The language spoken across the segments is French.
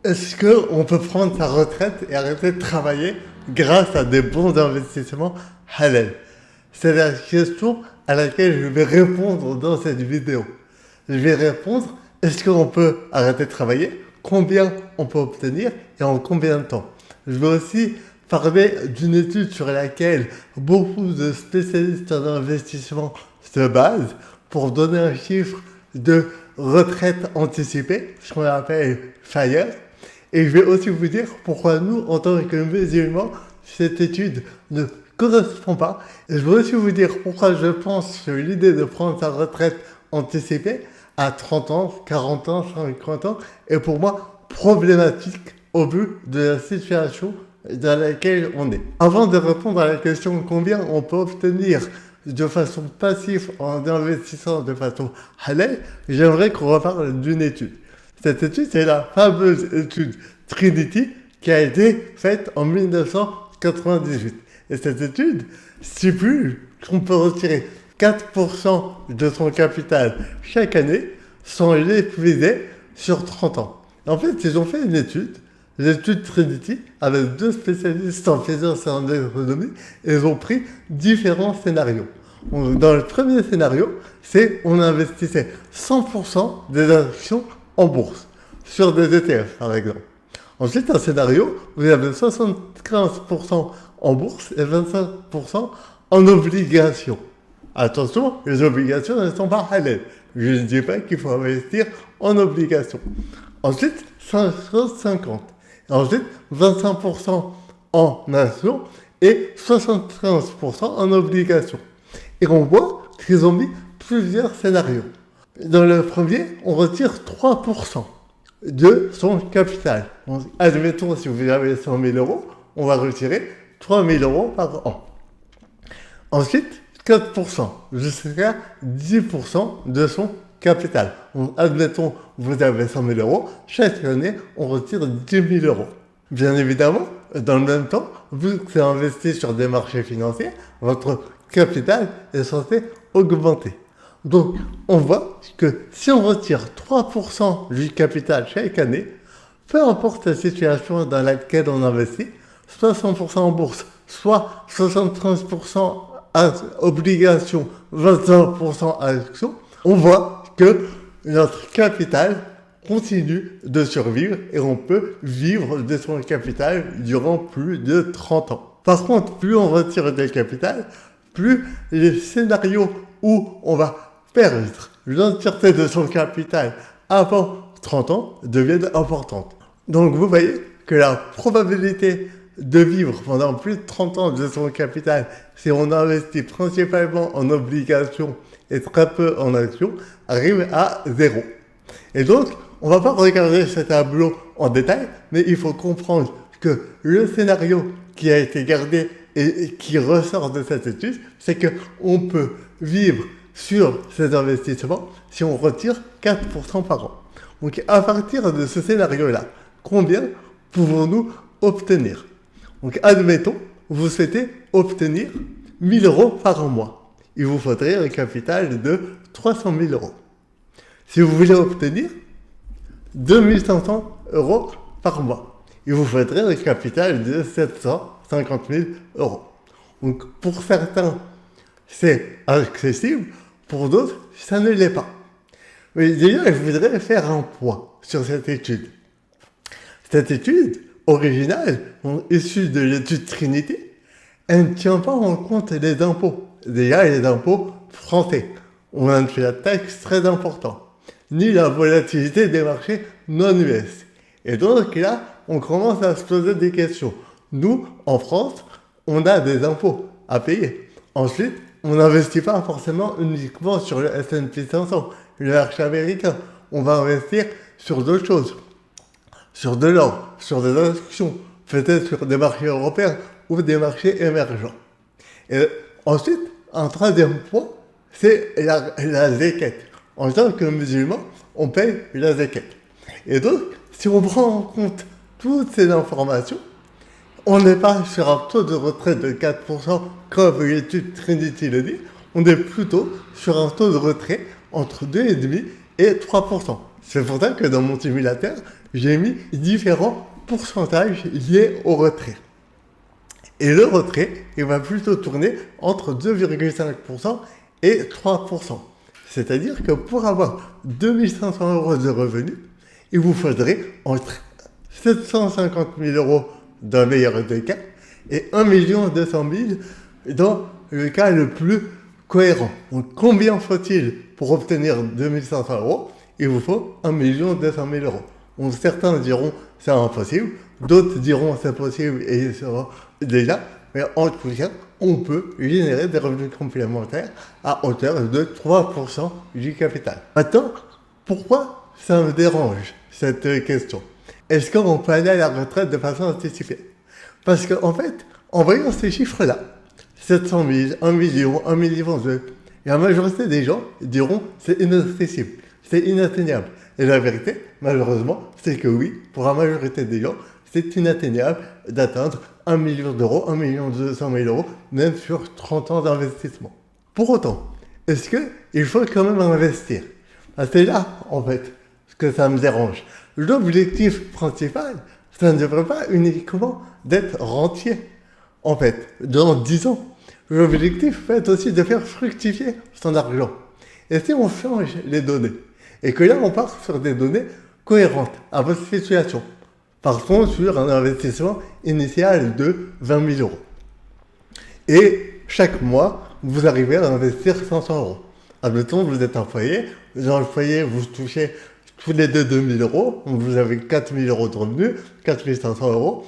est-ce qu'on peut prendre sa retraite et arrêter de travailler grâce à des bons investissements halal? C'est la question à laquelle je vais répondre dans cette vidéo. Je vais répondre, est-ce qu'on peut arrêter de travailler? Combien on peut obtenir et en combien de temps? Je vais aussi parler d'une étude sur laquelle beaucoup de spécialistes en investissement se basent pour donner un chiffre de retraite anticipée, ce qu'on appelle FIRE. Et je vais aussi vous dire pourquoi nous, en tant que musulmans, cette étude ne correspond pas. Et je vais aussi vous dire pourquoi je pense que l'idée de prendre sa retraite anticipée à 30 ans, 40 ans, 50 ans est pour moi problématique au vu de la situation dans laquelle on est. Avant de répondre à la question combien on peut obtenir de façon passive en investissant de façon halal, j'aimerais qu'on reparle d'une étude. Cette étude, c'est la fameuse étude Trinity qui a été faite en 1998. Et cette étude stipule qu'on peut retirer 4% de son capital chaque année sans l'épuiser sur 30 ans. Et en fait, ils ont fait une étude, l'étude Trinity, avec 2 spécialistes en finance et en économie, et ils ont pris différents scénarios. Dans le premier scénario, c'est on investissait 100% des actions en bourse, sur des ETF par exemple. Ensuite, un scénario, vous avez 75% en bourse et 25% en obligations. Attention, les obligations ne sont pas halal. Je ne dis pas qu'il faut investir en obligations. Ensuite, 50. Ensuite, 25% en actions et 75% en obligations. Et on voit qu'ils ont mis plusieurs scénarios. Dans le premier, on retire 3% de son capital. Donc, admettons, si vous avez 100 000 euros, on va retirer 3 000 euros par an. Ensuite, 4% jusqu'à 10% de son capital. Donc, admettons, vous avez 100 000 euros, chaque année, on retire 10 000 euros. Bien évidemment, dans le même temps, vu que c'est investi sur des marchés financiers, votre capital est censé augmenter. Donc, on voit que si on retire 3% du capital chaque année, peu importe la situation dans laquelle on investit, soit 100% en bourse, soit 73% à obligations, 25% à actions, on voit que notre capital continue de survivre et on peut vivre de son capital durant plus de 30 ans. Par contre, plus on retire du capital, plus les scénarios où on va perdre l'entièreté de son capital avant 30 ans deviennent importantes. Donc vous voyez que la probabilité de vivre pendant plus de 30 ans de son capital si on investit principalement en obligations et très peu en actions arrive à 0. Et donc, on va pas regarder ce tableau en détail, mais il faut comprendre que le scénario qui a été gardé et qui ressort de cette étude, c'est qu'on peut vivre sur ces investissements si on retire 4% par an. Donc à partir de ce scénario-là, combien pouvons-nous obtenir? Donc admettons, vous souhaitez obtenir 1 000 euros par mois. Il vous faudrait un capital de 300 000 euros. Si vous voulez obtenir 2 500 euros par mois, il vous faudrait un capital de 750 000 euros. Donc pour certains, c'est accessible, pour d'autres, ça ne l'est pas. Mais déjà, je voudrais faire un point sur cette étude. Cette étude originale, issue de l'étude Trinity, elle ne tient pas en compte les impôts. Déjà, les impôts français ont un flat tax très important, ni la volatilité des marchés non-US. Et donc là, on commence à se poser des questions. Nous, en France, on a des impôts à payer. Ensuite, on n'investit pas forcément uniquement sur le S&P 500, le marché américain. On va investir sur d'autres choses, sur de l'or, sur des actions, peut-être sur des marchés européens ou des marchés émergents. Et ensuite, un troisième point, c'est la zakat. En tant que musulman, on paye la zakat. Et donc, si on prend en compte toutes ces informations, on n'est pas sur un taux de retraite de 4% comme l'étude Trinity le dit, on est plutôt sur un taux de retrait entre 2,5 et 3%. C'est pour ça que dans mon simulateur, j'ai mis différents pourcentages liés au retrait. Et le retrait, il va plutôt tourner entre 2,5% et 3%. C'est-à-dire que pour avoir 2500 euros de revenus, il vous faudrait entre 750 000 euros dans le meilleur des cas et 1 200 000 dans le cas le plus cohérent. Donc combien faut-il pour obtenir 2500 euros? Il vous faut 1 200 000 euros. Donc certains diront c'est impossible, d'autres diront c'est possible et ils seront déjà, mais en tout cas, on peut générer des revenus complémentaires à hauteur de 3% du capital. Maintenant, pourquoi ça me dérange cette question? Est-ce qu'on peut aller à la retraite de façon anticipée? Parce qu'en fait, en voyant ces chiffres-là, 700 000, 1 million, 1 million 2, la majorité des gens diront c'est inaccessible, c'est inatteignable. Et la vérité, malheureusement, c'est que oui, pour la majorité des gens, c'est inatteignable d'atteindre 1 million d'euros, 1 200 000 euros, même sur 30 ans d'investissement. Pour autant, est-ce qu'il faut quand même investir? C'est là, en fait, que ça me dérange. L'objectif principal, ça ne devrait pas uniquement d'être rentier. En fait, dans 10 ans, l'objectif peut être aussi de faire fructifier son argent. Et si on change les données, et que là on part sur des données cohérentes à votre situation, partons sur un investissement initial de 20 000 euros. Et chaque mois, vous arrivez à investir 500 euros. Admettons, vous êtes un foyer, dans le foyer, vous touchez tous les deux 2 000 euros, donc vous avez 4 000 euros de revenus, 4 500 euros,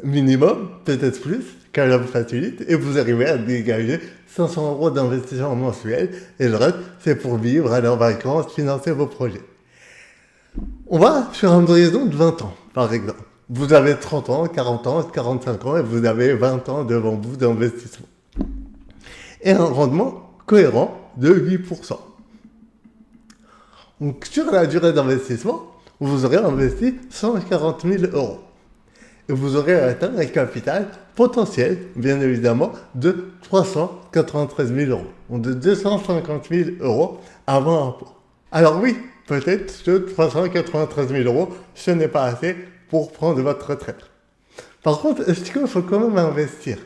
minimum, peut-être plus, car là vous facilite, et vous arrivez à dégager 500 euros d'investissement mensuel, et le reste, c'est pour vivre, aller en vacances, financer vos projets. On va sur un horizon de 20 ans, par exemple. Vous avez 30 ans, 40 ans, 45 ans, et vous avez 20 ans devant vous d'investissement. Et un rendement cohérent de 8%. Donc, sur la durée d'investissement, vous aurez investi 140 000 euros. Et vous aurez atteint un capital potentiel, bien évidemment, de 393 000 euros. Donc, de 250 000 euros avant impôt. Alors oui, peut-être que 393 000 euros, ce n'est pas assez pour prendre votre retraite. Par contre, est-ce qu'il faut quand même investir?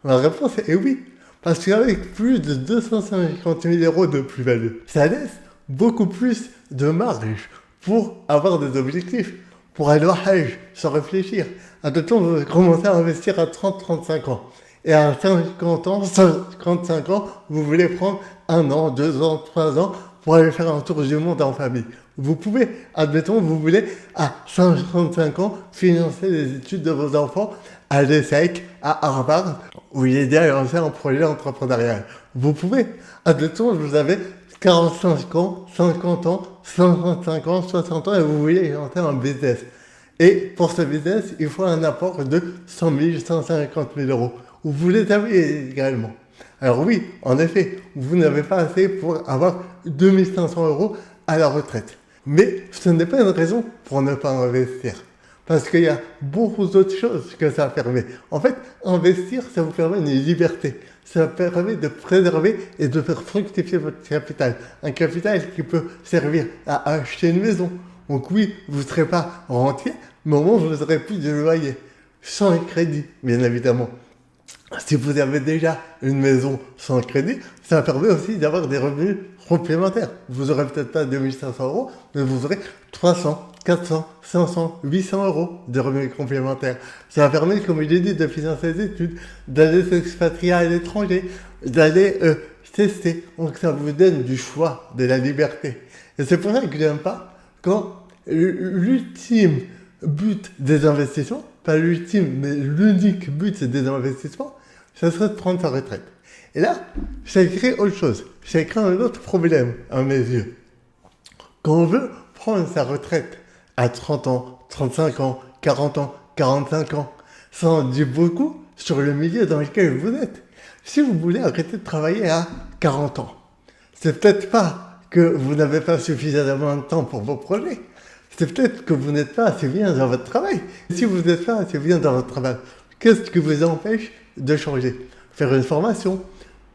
La réponse est oui. Parce qu'avec plus de 250 000 euros de plus-value, ça laisse beaucoup plus de marge pour avoir des objectifs, pour aller au Hajj sans réfléchir. Admettons, vous commencez à investir à 30-35 ans. Et à 50 ans, 55 ans, vous voulez prendre 1 an, 2 ans, 3 ans pour aller faire un tour du monde en famille. Vous pouvez, admettons, vous voulez à 55 ans financer les études de vos enfants à l'ESSEC, à Harvard, ou aider à lancer un projet entrepreneurial. Vous pouvez, admettons, vous avez 45 ans, 50 ans, 55 ans, 60 ans et vous voulez lancer un business. Et pour ce business, il faut un apport de 100 000, 150 000 euros. Vous voulez taper également. Alors oui, en effet, vous n'avez pas assez pour avoir 2500 euros à la retraite. Mais ce n'est pas une raison pour ne pas investir. Parce qu'il y a beaucoup d'autres choses que ça permet. En fait, investir, ça vous permet une liberté. Ça permet de préserver et de faire fructifier votre capital. Un capital qui peut servir à acheter une maison. Donc oui, vous ne serez pas rentier, mais au moins vous n'aurez plus de loyer. Sans crédit, bien évidemment. Si vous avez déjà une maison sans crédit, ça permet aussi d'avoir des revenus complémentaires. Vous n'aurez peut-être pas 2500 euros, mais vous aurez 300, 400, 500, 800 euros de revenus complémentaires. Ça permet, comme je l'ai dit, de financer les études, d'aller s'expatrier à l'étranger, d'aller tester. Donc ça vous donne du choix, de la liberté. Et c'est pour ça que je n'aime pas quand l'ultime but des investissements, pas l'ultime, mais l'unique but des investissements, ça serait de prendre sa retraite. Et là, ça crée autre chose. Ça crée un autre problème à mes yeux. Quand on veut prendre sa retraite à 30 ans, 35 ans, 40 ans, 45 ans, ça en dit beaucoup sur le milieu dans lequel vous êtes. Si vous voulez arrêter de travailler à 40 ans, c'est peut-être pas que vous n'avez pas suffisamment de temps pour vos projets. C'est peut-être que vous n'êtes pas assez bien dans votre travail. Si vous n'êtes pas assez bien dans votre travail, qu'est-ce qui vous empêche de changer? Faire une formation,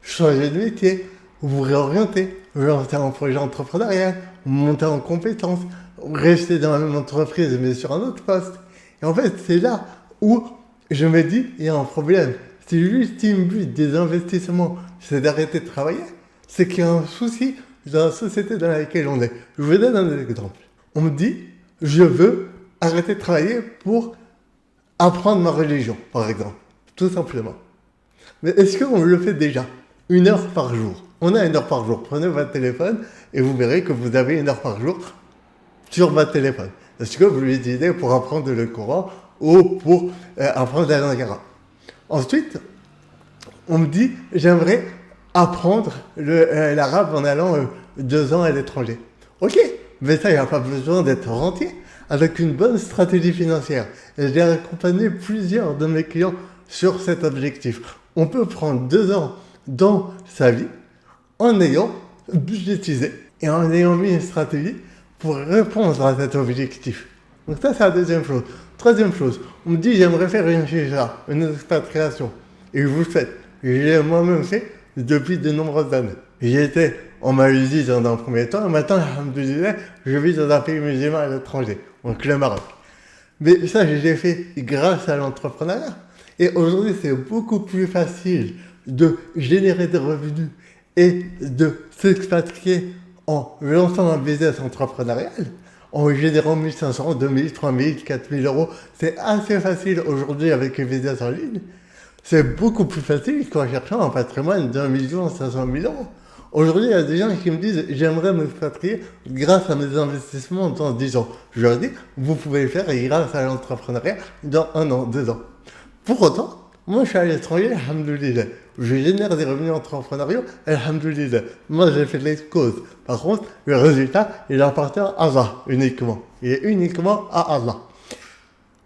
changer de métier, vous réorienter, lancer un projet entrepreneurial, monter en compétences, rester dans la même entreprise mais sur un autre poste. Et en fait, c'est là où je me dis, il y a un problème. Si l'ultime but des investissements, c'est d'arrêter de travailler, c'est qu'il y a un souci dans la société dans laquelle on est. Je vous donne un exemple. On me dit, je veux arrêter de travailler pour apprendre ma religion, par exemple. Tout simplement. Mais est-ce qu'on le fait déjà? 1 heure par jour. On a 1 heure par jour. Prenez votre téléphone et vous verrez que vous avez 1 heure par jour sur votre téléphone. Est-ce que vous l'utilisez pour apprendre le Coran ou pour apprendre la langue arabe? Ensuite, on me dit, j'aimerais apprendre l'arabe en allant 2 ans à l'étranger. Ok, mais ça, il n'y a pas besoin d'être rentier. Avec une bonne stratégie financière. Et j'ai accompagné plusieurs de mes clients sur cet objectif. On peut prendre 2 ans dans sa vie en ayant budgétisé et en ayant mis une stratégie pour répondre à cet objectif. Donc ça, c'est la deuxième chose. Troisième chose, on me dit j'aimerais faire une chicha, une expatriation. Et vous le faites. J'ai moi-même fait depuis de nombreuses années. J'étais en Malaisie dans un premier temps, et maintenant, alhamdoulilah, je vis dans un pays musulman à l'étranger, donc le Maroc. Mais ça, je l'ai fait grâce à l'entrepreneuriat. Et aujourd'hui, c'est beaucoup plus facile de générer des revenus et de s'expatrier en lançant un business entrepreneurial, en générant 1500, 2000, 3000, 4000 euros. C'est assez facile aujourd'hui avec un business en ligne. C'est beaucoup plus facile qu'en cherchant un patrimoine d'1 500 000 euros. Aujourd'hui, il y a des gens qui me disent « J'aimerais m'expatrier grâce à mes investissements dans 10 ans ». Je leur dis « Vous pouvez le faire grâce à l'entrepreneuriat dans 1 an, 2 ans ». Pour autant, moi je suis à l'étranger, alhamdoulilah. Je génère des revenus entrepreneuriaux, alhamdoulilah. Moi j'ai fait les causes. Par contre, le résultat, il appartient à Allah uniquement. Il est uniquement à Allah.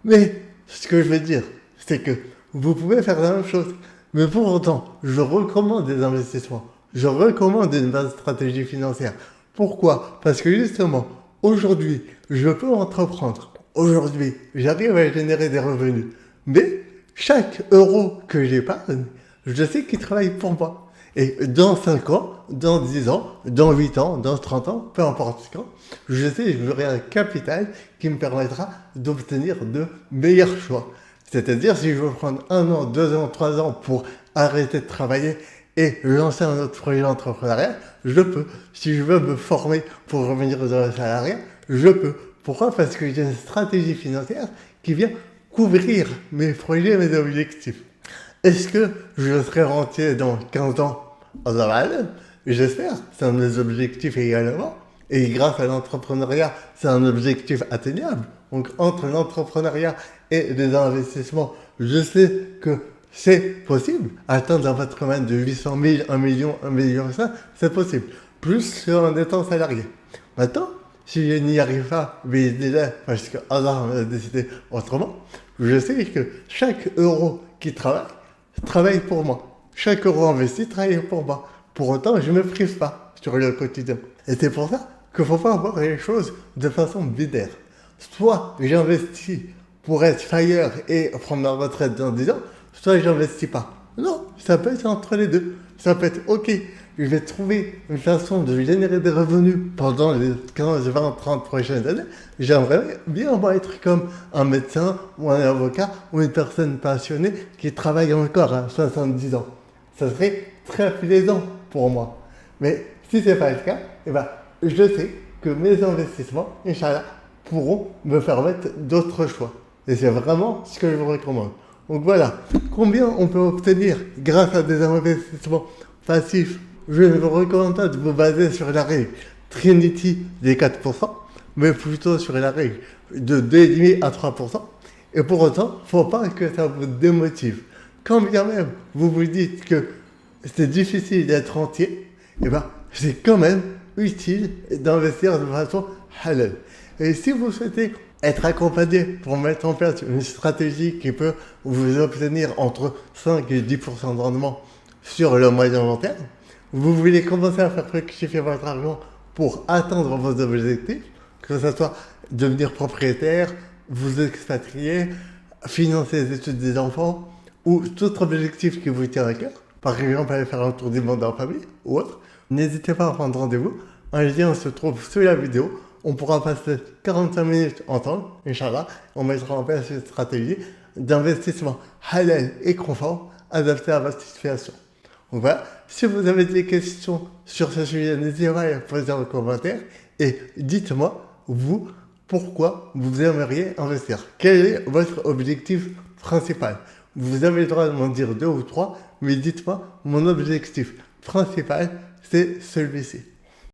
Mais ce que je veux dire, c'est que vous pouvez faire la même chose. Mais pour autant, je recommande des investissements. Je recommande une bonne stratégie financière. Pourquoi? Parce que justement, aujourd'hui, je peux entreprendre. Aujourd'hui, j'arrive à générer des revenus. Mais chaque euro que j'épargne, je sais qu'il travaille pour moi. Et dans 5 ans, dans 10 ans, dans 8 ans, dans 30 ans, peu importe quand, je sais que j'aurai un capital qui me permettra d'obtenir de meilleurs choix. C'est-à-dire, si je veux prendre 1 an, 2 ans, 3 ans pour arrêter de travailler et lancer un autre projet d'entrepreneuriat, je peux. Si je veux me former pour revenir dans le salariat, je peux. Pourquoi? Parce que j'ai une stratégie financière qui vient couvrir mes projets, mes objectifs. Est-ce que je serai rentier dans 15 ans? J'espère, c'est un de mes objectifs également. Et grâce à l'entrepreneuriat, c'est un objectif atteignable. Donc entre l'entrepreneuriat et les investissements, je sais que c'est possible. Atteindre un patrimoine de 800 000, 1 million, 1 million, ça, c'est possible. Plus qu'en étant salarié. Maintenant, si je n'y arrive pas, mais déjà, parce que Allah a décidé autrement, je sais que chaque euro qui travaille pour moi. Chaque euro investi travaille pour moi. Pour autant, je ne me prive pas sur le quotidien. Et c'est pour ça qu'il ne faut pas voir les choses de façon binaire. Soit j'investis pour être fire et prendre ma retraite dans 10 ans, soit j'investis pas. Non, ça peut être entre les deux. Ça peut être ok, je vais trouver une façon de générer des revenus pendant les 15, 20, 30 prochaines années. J'aimerais bien moi être comme un médecin ou un avocat ou une personne passionnée qui travaille encore à 70 ans. Ça serait très plaisant pour moi. Mais si c'est pas le cas, je sais que mes investissements, Inch'Allah, pourront me permettre d'autres choix. Et c'est vraiment ce que je vous recommande. Donc voilà, combien on peut obtenir grâce à des investissements passifs? Je ne vous recommande pas de vous baser sur la règle Trinity des 4%, mais plutôt sur la règle de 2,5 à 3%. Et pour autant, il ne faut pas que ça vous démotive. Quand bien même vous vous dites que c'est difficile d'être entier, c'est quand même utile d'investir de façon halal. Et si vous souhaitez être accompagné pour mettre en place une stratégie qui peut vous obtenir entre 5 et 10% de rendement sur le moyen long terme, vous voulez commencer à faire fructifier votre argent pour atteindre vos objectifs, que ce soit devenir propriétaire, vous expatrier, financer les études des enfants ou tout objectif qui vous tient à cœur, par exemple aller faire un tour du monde en famille ou autre, n'hésitez pas à prendre rendez-vous. Un lien se trouve sous la vidéo. On pourra passer 45 minutes ensemble, Inch'Allah. On mettra en place une stratégie d'investissement halal et confort adaptée à votre situation. Donc voilà, si vous avez des questions sur ce sujet, n'hésitez pas à les poser en commentaire et dites-moi, vous, pourquoi vous aimeriez investir. Quel est votre objectif principal? Vous avez le droit de m'en dire 2 ou 3, mais dites-moi, mon objectif principal, c'est celui-ci.